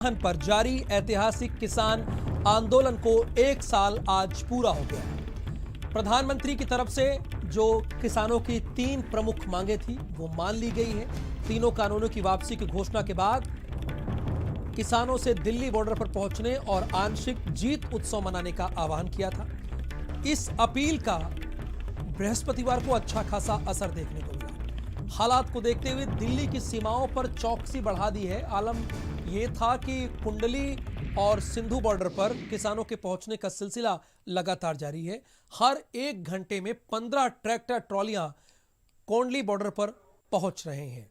पर जारी ऐतिहासिक किसान आंदोलन को 1 साल आज पूरा हो गया है। प्रधानमंत्री की तरफ से जो किसानों की 3 प्रमुख मांगे थी वो मान ली गई है। तीनों कानूनों की वापसी की घोषणा के बाद किसानों से दिल्ली बॉर्डर पर पहुंचने और आंशिक जीत उत्सव मनाने का आह्वान किया था। इस अपील का बृहस्पतिवार को अच्छा खासा असर देखने को मिला। हालात को देखते हुए दिल्ली की सीमाओं पर चौकसी बढ़ा दी है। आलम यह था कि कुंडली और सिंधु बॉर्डर पर किसानों के पहुंचने का सिलसिला लगातार जारी है। हर 1 घंटे में 15 ट्रैक्टर ट्रॉलियां कोंडली बॉर्डर पर पहुंच रहे हैं।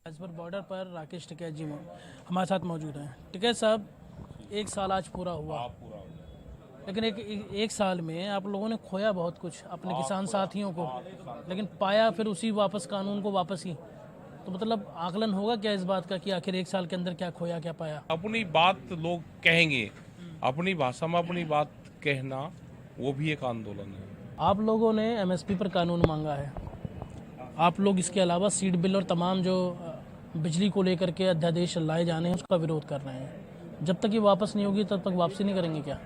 आज पर बॉर्डर पर राकेश टिकैत जी हमारे साथ मौजूद हैं। टिकैत साहब, 1 साल आज पूरा हुआ, लेकिन एक साल में आप लोगों ने खोया बहुत कुछ अपने किसान साथियों को, लेकिन पाया फिर उसी वापस कानून को वापस ही। तो मतलब आकलन होगा क्या इस बात का कि आखिर 1 साल के अंदर क्या खोया क्या पाया? अपनी बात लोग कहेंगे, अपनी भाषा में अपनी बात कहना वो भी एक आंदोलन है। आप लोगों ने एमएसपी पर कानून मांगा है। आप लोग इसके अलावा सीड बिल और तमाम जो बिजली को लेकर के अध्यादेश लाए जाने हैं उसका विरोध कर रहे हैं। जब तक ये वापस नहीं होगी तब तक वापसी नहीं करेंगे क्या?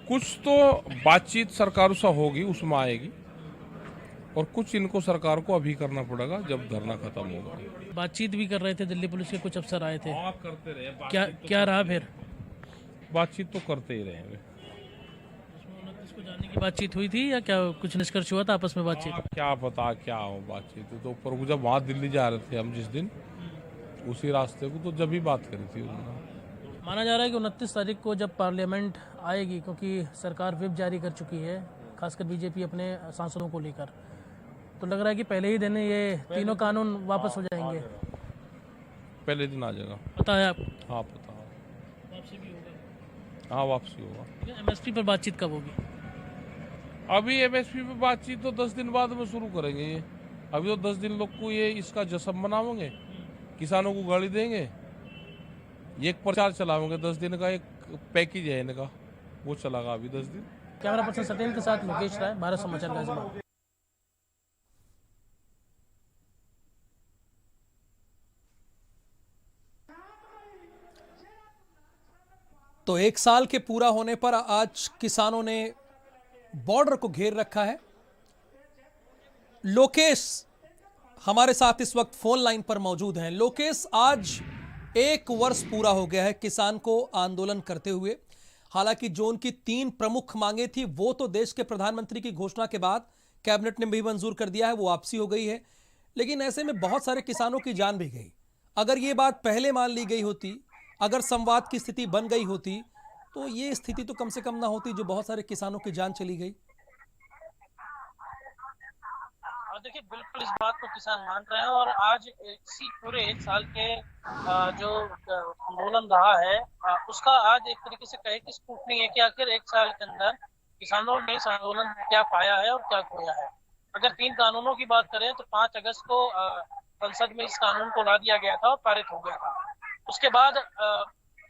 कुछ तो बातचीत सरकारों से होगी, उसमें आएगी, और कुछ इनको सरकार को अभी करना पड़ेगा जब धरना खत्म होगा। बातचीत भी कर रहे थे, दिल्ली पुलिस के कुछ अफसर आए थे। आप करते रहे क्या रहा फिर? बातचीत तो करते ही रहेंगे। इसको जानने की बातचीत हुई थी या क्या कुछ निष्कर्ष हुआ था आपस में बातचीत? क्या पता क्या हो बातचीत, तो पर जब वहाँ दिल्ली जा रहे थे हम जिस दिन, उसी रास्ते को तो जब ही बात करी थी उन्होंने। माना जा रहा है कि 29 तारीख को जब पार्लियामेंट आएगी, क्योंकि सरकार व्हिप जारी कर चुकी है खासकर बीजेपी अपने सांसदों को लेकर, तो लग रहा है कि पहले ही दिन ये तीनों कानून वापस हो जाएंगे। पहले दिन आ जाएगा। पता है आपको? हाँ पता है। वापसी भी होगा? हाँ वापसी होगा। एमएसपी पर बातचीत कब होगी? अभी एमएसपी पे बातचीत तो 10 दिन बाद में शुरू करेंगे। ये अभी तो 10 दिन लोग को ये इसका जश्न मनाओगे, किसानों को गाड़ी देंगे, ये एक प्रचार चलाओगे 10 दिन का, एक पैकेज है इनका, वो चलागा अभी 10 दिन। कैमरा पर्सन सत्येंद्र के साथ मुकेश राय, भारत समाचार गाजियाबाद। तो 1 साल के पूरा होने पर आज किसानों ने बॉर्डर को घेर रखा है। लोकेश हमारे साथ इस वक्त फोन लाइन पर मौजूद हैं। लोकेश, आज 1 वर्ष पूरा हो गया है किसान को आंदोलन करते हुए। हालांकि जो उनकी 3 प्रमुख मांगे थी वो तो देश के प्रधानमंत्री की घोषणा के बाद कैबिनेट ने भी मंजूर कर दिया है, वो वापसी हो गई है, लेकिन ऐसे में बहुत सारे किसानों की जान भी गई। अगर ये बात पहले मान ली गई होती, अगर संवाद की स्थिति बन गई होती, तो ये स्थिति तो कम से कम ना होती जो बहुत सारे किसानों की जान चली गई। देखिए, बिल्कुल इस बात को किसान मान रहे हैं, और आज इसी पूरे 1 साल के जो आंदोलन रहा है उसका आज एक तरीके से कहे कि स्क्रूटनी है कि आखिर 1 साल के अंदर किसानों ने इस आंदोलन में क्या पाया है और क्या खोया है। अगर 3 कानूनों की बात करें तो 5 अगस्त को संसद में इस कानून को ला दिया गया था और पारित हो गया था। उसके बाद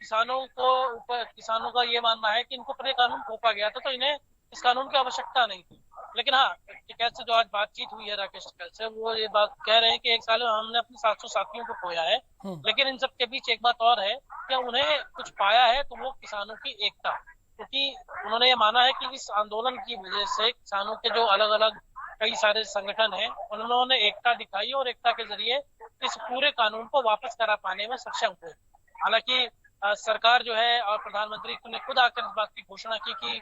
किसानों का ये मानना है कि इनको पर ये कानून थोपा गया था, तो इन्हें इस कानून की आवश्यकता नहीं थी। लेकिन हाँ, टिकैत से जो आज बातचीत हुई है राकेश टिकैत से, वो ये बात कह रहे हैं कि 1 साल में हमने अपने 700 साथियों को खोया है, लेकिन इन सब के बीच एक बात और है कि उन्हें कुछ पाया है तो वो किसानों की एकता, क्योंकि उन्होंने ये माना है कि इस आंदोलन की वजह से किसानों के जो अलग अलग कई सारे संगठन हैं उन्होंने एकता दिखाई और एकता के जरिए इस पूरे कानून को वापस करा पाने में सक्षम हुए। हालांकि सरकार जो है और प्रधानमंत्री ने खुद आकर इस बात की घोषणा की कि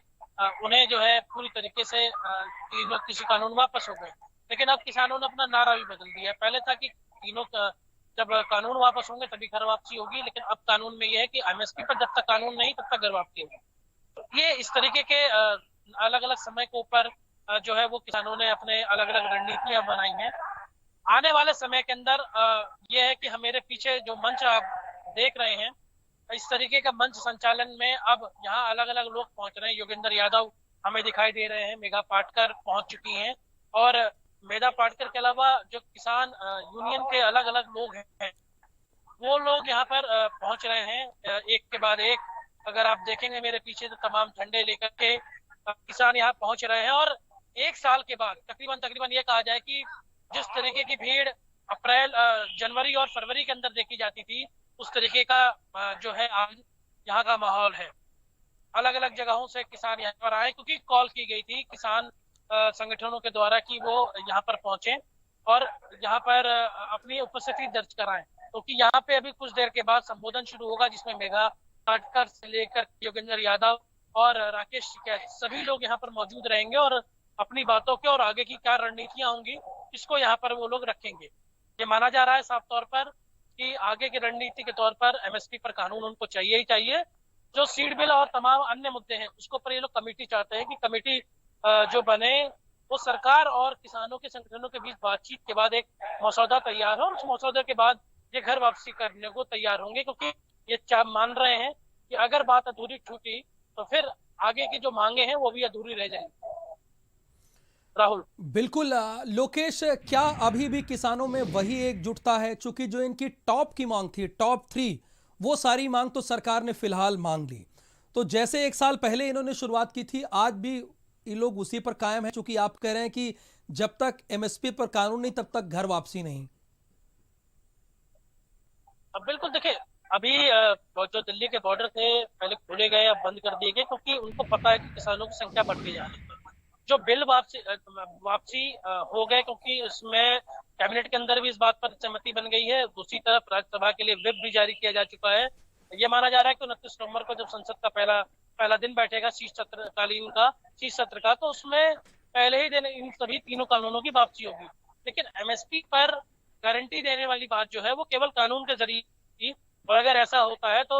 उन्हें जो है पूरी तरीके से कृषि कानून वापस हो गए, लेकिन अब किसानों ने अपना नारा भी बदल दिया है। पहले था कि जब कानून वापस होंगे तभी घर वापसी होगी, लेकिन अब कानून में यह है कि एमएसपी पर जब तक कानून नहीं तब तक घर वापसी होगी। तो ये इस तरीके के अलग अलग समय के ऊपर जो है वो किसानों ने अपने अलग अलग रणनीतियां बनाई हैं। आने वाले समय के अंदर ये है कि हमारे पीछे जो मंच आप देख रहे हैं, इस तरीके का मंच संचालन में अब यहाँ अलग अलग लोग पहुंच रहे हैं। योगेंद्र यादव हमें दिखाई दे रहे हैं, मेघा पाटकर पहुंच चुकी हैं, और मेधा पाटकर के अलावा जो किसान यूनियन के अलग अलग लोग हैं वो लोग यहाँ पर पहुंच रहे हैं एक के बाद एक। अगर आप देखेंगे मेरे पीछे तो तमाम झंडे लेकर के किसान यहाँ पहुंच रहे हैं। और एक साल के बाद तकरीबन ये कहा जाए कि जिस तरीके की भीड़ अप्रैल जनवरी और फरवरी के अंदर देखी जाती थी, उस तरीके का जो है आज यहाँ का माहौल है। अलग अलग जगहों से किसान यहाँ पर आए, क्योंकि कॉल की गई थी किसान संगठनों के द्वारा कि वो यहाँ पर पहुंचे और यहाँ पर अपनी उपस्थिति दर्ज कराएं, क्योंकि यहाँ पे अभी कुछ देर के बाद संबोधन शुरू होगा, जिसमें मेघा पाटकर से लेकर योगेंद्र यादव और राकेश टिकैत सभी लोग यहाँ पर मौजूद रहेंगे और अपनी बातों के और आगे की क्या रणनीतियां होंगी इसको यहाँ पर वो लोग रखेंगे। ये माना जा रहा है साफ तौर पर कि आगे की रणनीति के तौर पर एमएसपी पर कानून उनको चाहिए ही चाहिए। जो सीड बिल और तमाम अन्य मुद्दे हैं उसको पर ये लोग कमेटी चाहते हैं कि कमेटी जो बने वो सरकार और किसानों के संगठनों के बीच बातचीत के बाद एक मसौदा तैयार हो, और उस मसौदे के बाद ये घर वापसी करने को तैयार होंगे, क्योंकि ये मान रहे हैं कि अगर बात अधूरी छूटी तो फिर आगे की जो मांगे हैं वो भी अधूरी रह जाएंगी। राहुल, बिल्कुल लोकेश, क्या अभी भी किसानों में वही एकजुटता है? चूंकि जो इनकी टॉप की मांग थी, टॉप 3, वो सारी मांग तो सरकार ने फिलहाल मांग ली। तो जैसे एक साल पहले इन्होंने शुरुआत की थी, आज भी ये लोग उसी पर कायम है, चूंकि आप कह रहे हैं कि जब तक एमएसपी पर कानून नहीं तब तक घर वापसी नहीं। अब बिल्कुल देखिए, अभी जो दिल्ली के बॉर्डर थे पहले खोले गए, अब बंद कर दिए गए, क्योंकि उनको पता है कि किसानों की संख्या बढ़ती जा रही है। जो बिल वापसी हो गए, क्योंकि उसमें कैबिनेट के अंदर भी इस बात पर सहमति बन गई है। दूसरी तरफ राज्यसभा के लिए व्हिप भी जारी किया जा चुका है। ये माना जा रहा है कि 29 नवंबर को जब संसद का पहला दिन बैठेगा शीत सत्र का, तो उसमें पहले ही दिन इन सभी तीनों कानूनों की वापसी होगी। लेकिन एमएसपी पर गारंटी देने वाली बात जो है वो केवल कानून के जरिए की, और अगर ऐसा होता है तो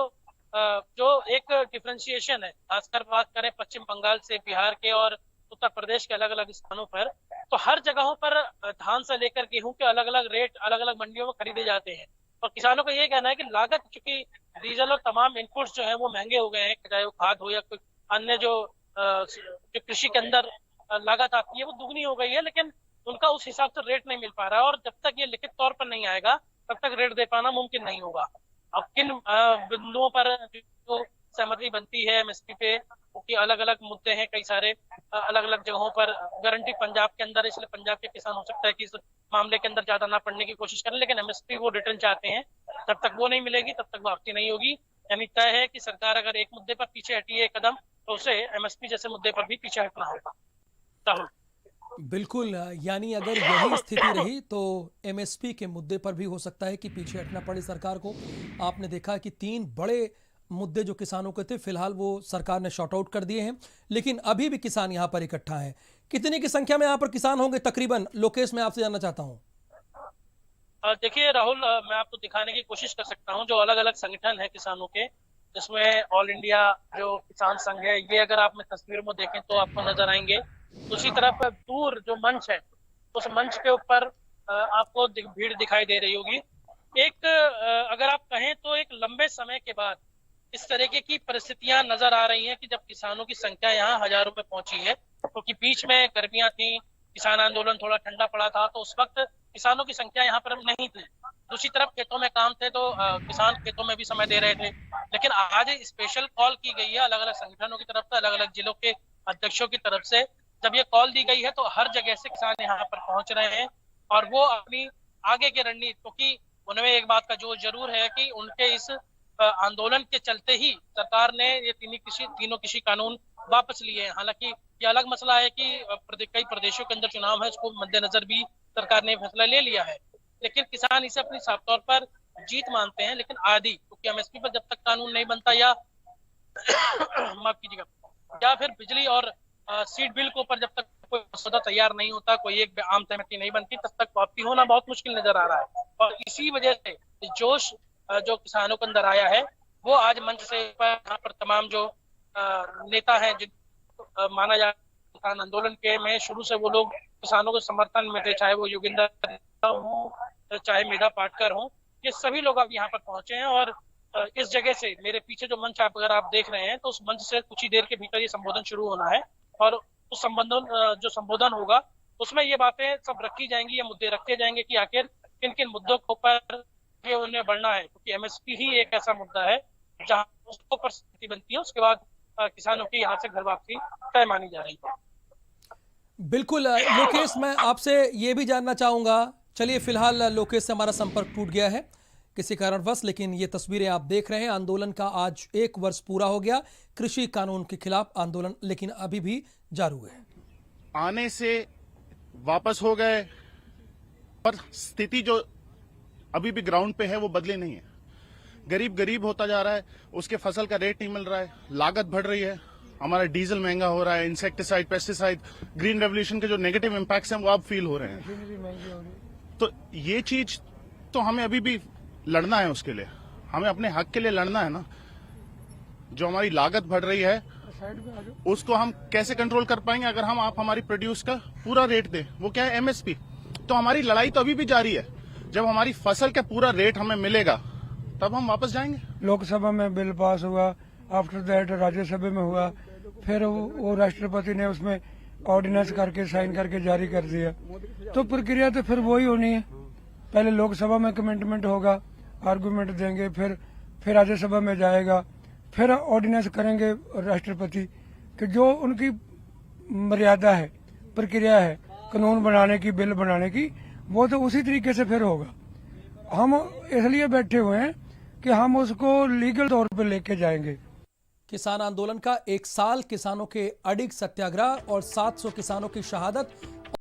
जो एक डिफरेंशिएशन है, खासकर बात करें पश्चिम बंगाल से बिहार के और उत्तर प्रदेश के अलग अलग स्थानों पर, तो हर जगहों पर धान से लेकर गेहूं के अलग अलग रेट अलग अलग मंडियों में खरीदे जाते हैं। और किसानों का ये कहना है कि लागत, चूंकि डीजल और तमाम इनपुट्स जो है वो महंगे हो गए हैं, चाहे वो खाद हो या कोई अन्य जो कृषि के अंदर लागत आती है वो दुगनी हो गई है, लेकिन उनका उस हिसाब से रेट नहीं मिल पा रहा है। और जब तक ये लिखित तौर पर नहीं आएगा तब तक रेट दे पाना मुमकिन नहीं होगा। अब किन बिंदुओं पर जो सहमति बनती है एमएसपी पे, क्योंकि अलग अलग मुद्दे हैं, कई सारे अलग अलग जगहों पर गारंटी पंजाब के अंदर, इसलिए पंजाब के किसान हो सकता है कि इस मामले के अंदर ज्यादा ना पड़ने की कोशिश करें, लेकिन एमएसपी वो रिटर्न चाहते हैं। जब तक वो नहीं मिलेगी तब तक वापसी नहीं होगी। यानी तय है कि सरकार अगर एक मुद्दे पर पीछे हटी है एक कदम, तो उसे एमएसपी जैसे मुद्दे पर भी पीछे हटना होगा। राहुल, बिल्कुल, यानी अगर यही स्थिति रही तो एमएसपी के मुद्दे पर भी हो सकता है कि पीछे हटना पड़े सरकार को। आपने देखा कि 3 बड़े मुद्दे जो किसानों के थे फिलहाल वो सरकार ने शॉर्ट आउट कर दिए हैं, लेकिन अभी भी किसान यहां पर इकट्ठा हैं। कितनी की संख्या में यहां पर किसान होंगे तकरीबन, लोकेश, मैं आपसे जानना चाहता हूं। देखिए राहुल, मैं आपको दिखाने की कोशिश कर सकता हूं जो अलग अलग संगठन है किसानों के, जिसमें ऑल इंडिया जो किसान संघ है, ये अगर आप तस्वीर में देखें तो आपको नजर आएंगे। दूसरी तरफ दूर जो मंच है, उस मंच के ऊपर आपको भीड़ दिखाई दे रही होगी। एक अगर आप कहें तो एक लंबे समय के बाद इस तरीके की परिस्थितियां नजर आ रही हैं कि जब किसानों की संख्या यहाँ हजारों में पहुंची है, क्योंकि बीच में गर्मियां थी, किसान आंदोलन थोड़ा ठंडा पड़ा था, तो उस वक्त किसानों की संख्या यहाँ पर नहीं थी। दूसरी तरफ खेतों में काम थे तो किसान खेतों में भी समय दे रहे थे। लेकिन आज स्पेशल कॉल की गई है अलग अलग संगठनों की तरफ से, अलग अलग जिलों के अध्यक्षों की तरफ से। जब ये कॉल दी गई है तो हर जगह से किसान यहाँ पर पहुंच रहे हैं और वो अपनी आगे की रणनीति, क्योंकि उनमें एक बात का जोर जरूर है कि उनके इस आंदोलन के चलते ही सरकार ने ये तीनों कृषि कानून वापस लिए हैं। हालांकि ये अलग मसला है कि कई प्रदेशों के अंदर चुनाव है, उसको मद्देनजर भी सरकार ने फैसला ले लिया है, लेकिन किसान इसे अपनी साफ तौर पर जीत मानते हैं। लेकिन आदि, क्योंकि एमएसपी पर जब तक कानून नहीं बनता या माफ कीजिएगा, या फिर बिजली और सीड बिल के ऊपर जब तक कोई मसौदा तैयार नहीं होता, कोई एक आम सहमति नहीं बनती, तब तक वापसी होना बहुत मुश्किल नजर आ रहा है। और इसी वजह से जोश जो किसानों के अंदर आया है वो आज मंच से यहाँ पर तमाम जो नेता हैं, जिन माना जा किसान आंदोलन के में शुरू से वो लोग किसानों के समर्थन में थे, चाहे वो योगेंद्र हो चाहे मेघा पाटकर हो, ये सभी लोग अब यहाँ पर पहुंचे हैं। और इस जगह से मेरे पीछे जो मंच अगर आप देख रहे हैं तो उस मंच से कुछ ही देर के भीतर ये संबोधन शुरू होना है, और उस संबोधन होगा उसमें ये बातें सब रखी जाएंगी, ये मुद्दे रखे जाएंगे कि आखिर किन किन मुद्दों के ऊपर आगे उन्हें बढ़ना है, क्योंकि एमएसपी ही एक ऐसा मुद्दा है जहां उसको पर स्थिति बनती है, उसके बाद किसानों की यहाँ से घर वापसी तय मानी जा रही है। बिल्कुल लोकेश, मैं आपसे ये भी जानना चाहूंगा, चलिए फिलहाल लोकेश से हमारा संपर्क टूट गया है किसी कारणवश, लेकिन ये तस्वीरें आप देख रहे हैं, आंदोलन का आज 1 वर्ष पूरा हो गया, कृषि कानून के खिलाफ आंदोलन लेकिन अभी भी जारी है। आने से वापस हो गए, पर स्थिति जो अभी भी ग्राउंड पे है वो बदली नहीं है। गरीब गरीब होता जा रहा है, उसके फसल का रेट नहीं मिल रहा है, लागत बढ़ रही है, हमारा डीजल महंगा हो रहा है, इंसेक्टिसाइड, पेस्टिसाइड, ग्रीन रेवोल्यूशन के जो नेगेटिव इम्पैक्ट्स हैं वो अब फील हो रहे हैं। तो ये चीज तो हमें अभी भी लड़ना है, उसके लिए हमें अपने हक के लिए लड़ना है ना। जो हमारी लागत बढ़ रही है उसको हम कैसे कंट्रोल कर पाएंगे अगर आप हमारी प्रोड्यूस का पूरा रेट दें, वो क्या है एमएसपी। तो हमारी लड़ाई तो अभी भी जारी है, जब हमारी फसल का पूरा रेट हमें मिलेगा तब हम वापस जाएंगे। लोकसभा में बिल पास हुआ, आफ्टर दैट राज्यसभा में हुआ, फिर वो राष्ट्रपति ने उसमें ऑर्डिनेंस करके साइन करके जारी कर दिया। तो प्रक्रिया तो फिर वही होनी है, पहले लोकसभा में कमेंटमेंट होगा, आर्गुमेंट देंगे, फिर राज्यसभा में जाएगा, फिर ऑर्डिनेंस करेंगे राष्ट्रपति कि जो उनकी मर्यादा है, प्रक्रिया है कानून बनाने की, बिल बनाने की, वो तो उसी तरीके से फिर होगा। हम इसलिए बैठे हुए हैं कि हम उसको लीगल तौर पे लेके जाएंगे। किसान आंदोलन का 1 साल, किसानों के अडिग सत्याग्रह और 700 किसानों की शहादत